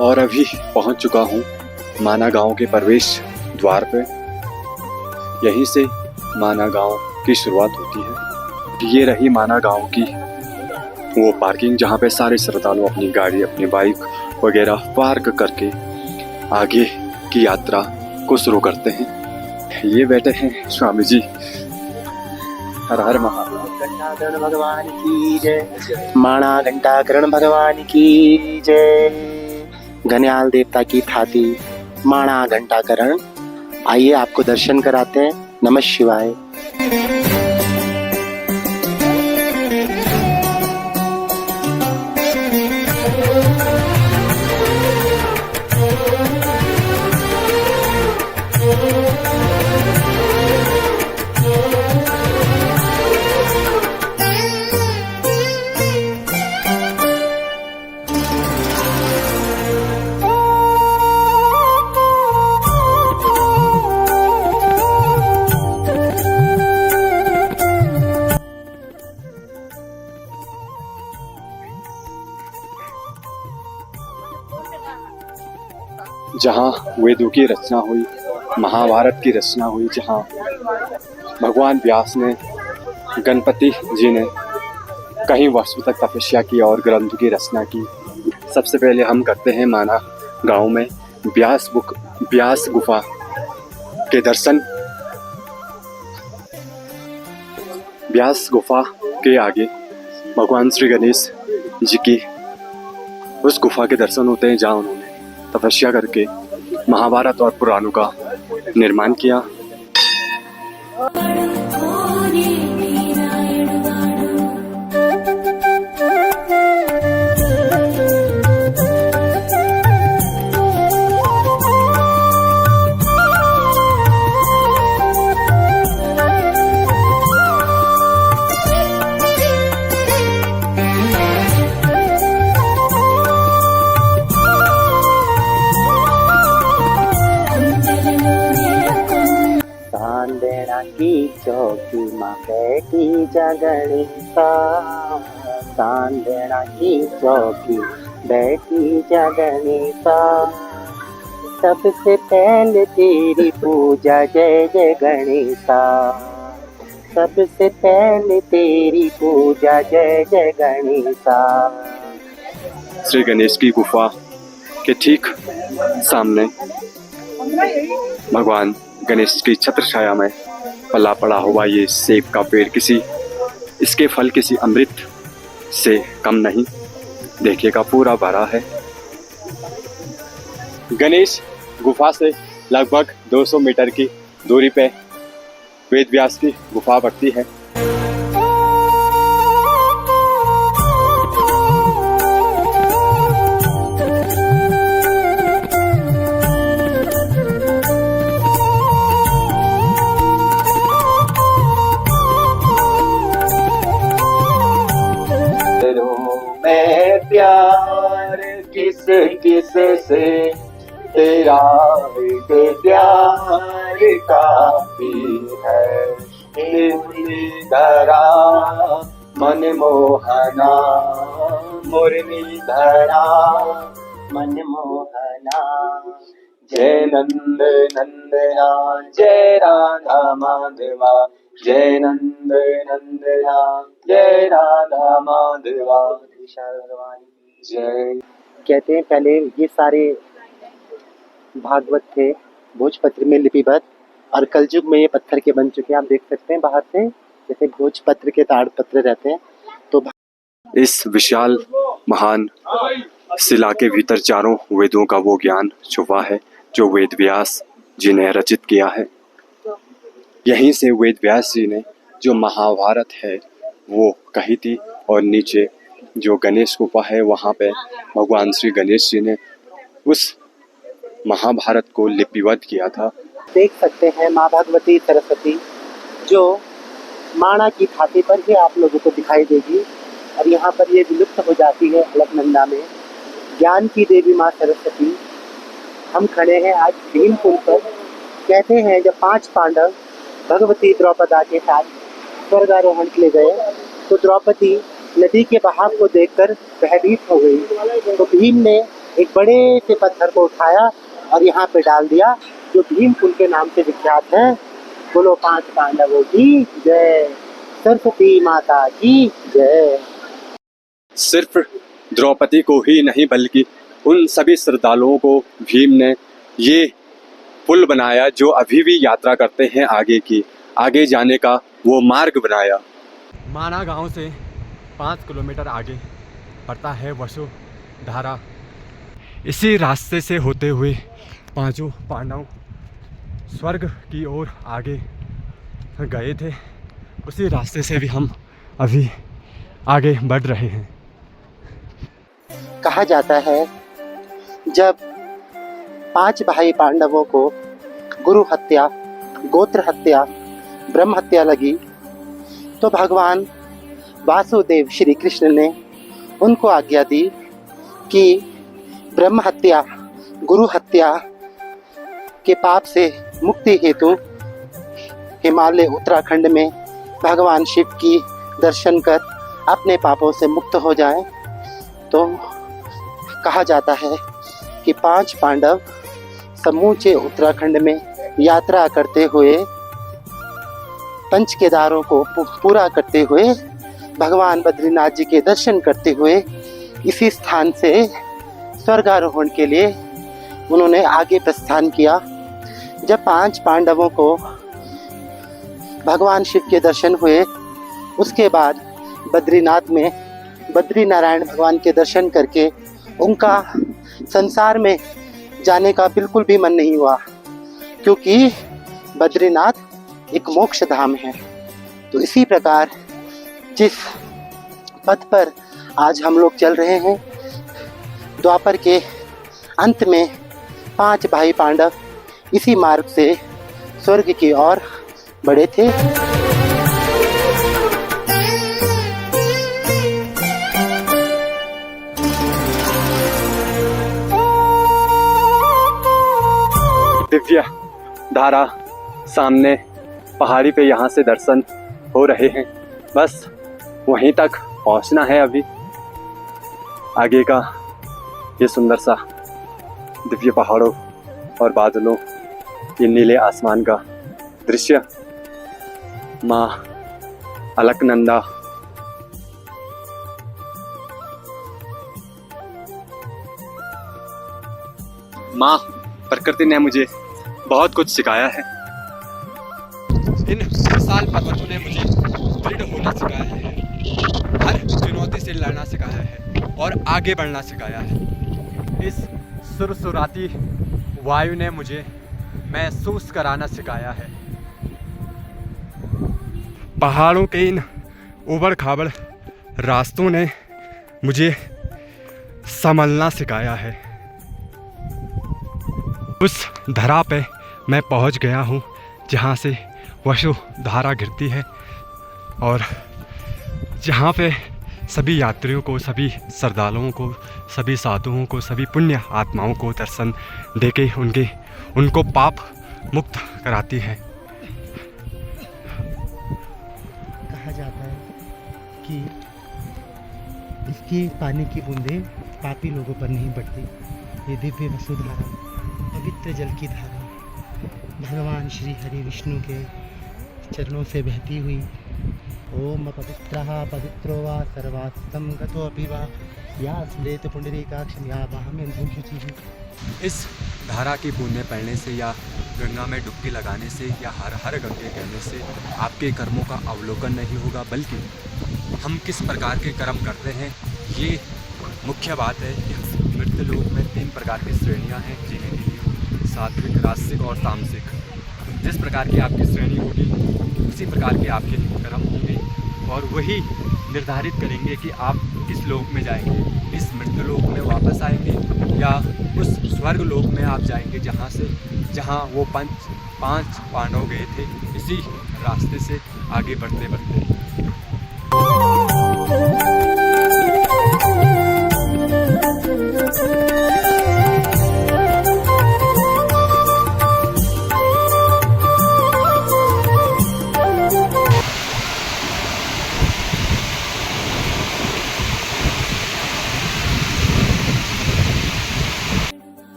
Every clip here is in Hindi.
और अभी पहुंच चुका हूं माना गांव के प्रवेश द्वार पे। यहीं से माना गांव की शुरुआत होती है। ये रही माना गांव की वो पार्किंग जहां पे सारे श्रद्धालु अपनी गाड़ी अपनी बाइक वगैरह पार्क करके आगे की यात्रा को शुरू करते हैं। ये बैठे हैं स्वामी जी। हर हर महादेव। घंटाकर्ण भगवान की जय। माणा घंटाकर्ण भगवान की जय। घनियाल देवता की थाती माणा घंटाकर्ण। आइए आपको दर्शन कराते हैं। नमः शिवाय। जहाँ वेदों की रचना हुई, महाभारत की रचना हुई, जहाँ भगवान व्यास ने गणपति जी ने कई वर्षों तक तपस्या की और ग्रंथ की रचना की। सबसे पहले हम करते हैं माना गांव में व्यास गुफा के दर्शन। व्यास गुफा के आगे भगवान श्री गणेश जी की उस गुफा के दर्शन होते हैं जहाँ उन्होंने तपस्या करके महाभारत और पुराणों का निर्माण किया। की चौकी माँ बैठी जगणिका। सांदना की चौकी बैठी जगणिका। सबसे पहले तेरी पूजा जय जय गणेशा। सबसे पहले तेरी पूजा जय जय गणेशा। श्री गणेश की गुफा के ठीक सामने भगवान गणेश की छत्र छाया में पला पड़ा हुआ ये सेब का पेड़ इसके फल किसी अमृत से कम नहीं। देखिएगा पूरा भरा है। गणेश गुफा से लगभग 200 मीटर की दूरी पे वेद व्यास की गुफा पड़ती है। प्यार किस किस से तेरा एक प्यार काफी है। धरा मन मोहना मुरली धरा मन मोहना। जय नंद नंदना जय राधा माधवा। जय नंद नंदना जय राधा माधवा। भगवान जय। कहते हैं पहले ये सारे भागवत थे भोजपत्र में लिपिबद्ध और कलयुग में ये पत्थर के बन चुके हैं। आप देख सकते हैं बाहर से जैसे भोजपत्र के ताड़पत्र रहते हैं। तो इस विशाल महान शिला के भीतर चारों वेदों का वो ज्ञान छुपा है जो वेद व्यास जी ने रचित किया है। यहीं से वेद व्यास जी ने जो महाभारत है वो कही थी और नीचे जो गणेश गुफा है वहाँ पे भगवान श्री गणेश जी ने उस महाभारत को लिपिबद्ध किया था। देख सकते हैं माँ भगवती सरस्वती जो माणा की छाती पर ही आप लोगों को दिखाई देगी और यहाँ पर ये विलुप्त हो जाती है अलकनंदा में। ज्ञान की देवी माँ सरस्वती। हम खड़े हैं आज भीम पुल पर। कहते हैं जब 5 पांडव भगवती द्रौपदा के साथ स्वर्गारोहण के लिए गए तो द्रौपदी नदी के बहाव को देखकर भयभीत हो गई, तो भीम ने एक बड़े से पत्थर को उठाया और यहाँ पे डाल दिया, जो भीम पुल के नाम से विख्यात है। बोलो 5 पांडवों की जय, सरस्वती माता की जय। सिर्फ द्रौपदी को ही नहीं बल्कि उन सभी श्रद्धालुओं को भीम ने ये पुल बनाया जो अभी भी यात्रा करते हैं आगे जाने का वो मार्ग बनाया। माना गांव से 5 किलोमीटर आगे पड़ता है वसुधारा। इसी रास्ते से होते हुए पांचों पांडव स्वर्ग की ओर आगे गए थे। उसी रास्ते से भी हम अभी आगे बढ़ रहे हैं। कहा जाता है जब 5 भाई पांडवों को गुरु हत्या, गोत्र हत्या, ब्रह्म हत्या लगी तो भगवान वासुदेव श्री कृष्ण ने उनको आज्ञा दी कि ब्रह्म हत्या, गुरु हत्या के पाप से मुक्ति हेतु हिमालय उत्तराखंड में भगवान शिव की दर्शन कर अपने पापों से मुक्त हो जाएं। तो कहा जाता है कि 5 पांडव समूचे उत्तराखंड में यात्रा करते हुए पंच केदारों को पूरा करते हुए भगवान बद्रीनाथ जी के दर्शन करते हुए इसी स्थान से स्वर्गारोहण के लिए उन्होंने आगे प्रस्थान किया। जब 5 पांडवों को भगवान शिव के दर्शन हुए उसके बाद बद्रीनाथ में बद्री नारायण भगवान के दर्शन करके उनका संसार में जाने का बिल्कुल भी मन नहीं हुआ, क्योंकि बद्रीनाथ एक मोक्ष धाम है। तो इसी प्रकार जिस पथ पर आज हम लोग चल रहे हैं, द्वापर के अंत में 5 भाई पांडव इसी मार्ग से स्वर्ग की ओर बढ़े थे। दिव्य धारा सामने पहाड़ी पे यहाँ से दर्शन हो रहे हैं। बस वहीं तक पहुँचना है अभी। आगे का ये सुंदर सा दिव्य पहाड़ों और बादलों, ये नीले आसमान का दृश्य, माँ अलकनंदा माँ प्रकृति ने मुझे बहुत कुछ सिखाया है। इन विशाल पर्वतों ने मुझे दृढ़ होना सिखाया है, हर चुनौती से लड़ना सिखाया है और आगे बढ़ना सिखाया है। इस सुरसुराती वायु ने मुझे महसूस कराना सिखाया है। पहाड़ों के इन उबड़ खाबड़ रास्तों ने मुझे संभलना सिखाया है। उस धरा पे मैं पहुंच गया हूं जहां से वसुधारा गिरती है और जहां पे सभी यात्रियों को, सभी श्रद्धालुओं को, सभी साधुओं को, सभी पुण्य आत्माओं को दर्शन देके उनको पाप मुक्त कराती है। कहा जाता है कि इसकी पानी की बूंदें पापी लोगों पर नहीं पड़ती। ये दिव्य वसुधारा, पवित्र जल की धारा भगवान श्री हरि विष्णु के चरणों से बहती हुई। ओम पवित्रः पवित्रो वा सर्वात्म गतोऽपि वा या स्मृत पुंडरीकाक्षं या वाहमेन शुचिः। इस धारा की बूंदें पड़ने से या गंगा में डुबकी लगाने से या हर हर गंगे कहने से आपके कर्मों का अवलोकन नहीं होगा, बल्कि हम किस प्रकार के कर्म करते हैं ये मुख्य बात है। मृत्यु लोक में 3 प्रकार की श्रेणियां हैं जीने के लिए, सात्विक, राजसिक और तामसिक। जिस प्रकार की आपकी श्रेणी होगी उसी प्रकार के आपके कर्म होंगे और वही निर्धारित करेंगे कि आप किस लोक में जाएंगे, इस मृत्यु लोक में वापस आएंगे या उस स्वर्ग लोक में आप जाएंगे जहाँ वो पांच पांडव गए थे, इसी रास्ते से आगे बढ़ते बढ़ते।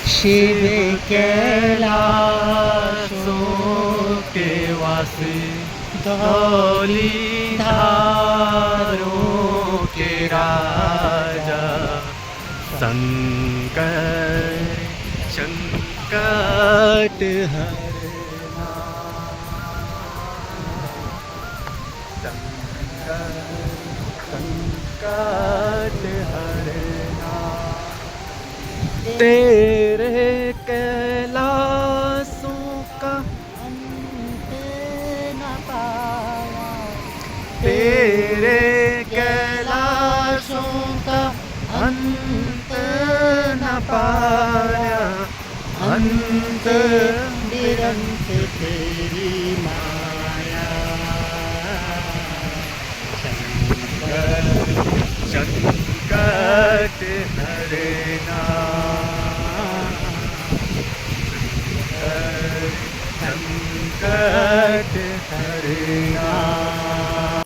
शिव कैलाशों के वासी धौलीधारों के राजा शंकर संकट हरना, संकट हरना, तेरे कैलाशों का अंत न पाया, तेरे कैलाशों का अंत न पाया, अंत निरंत तेरी माया। संकट हरना, संकट हरना।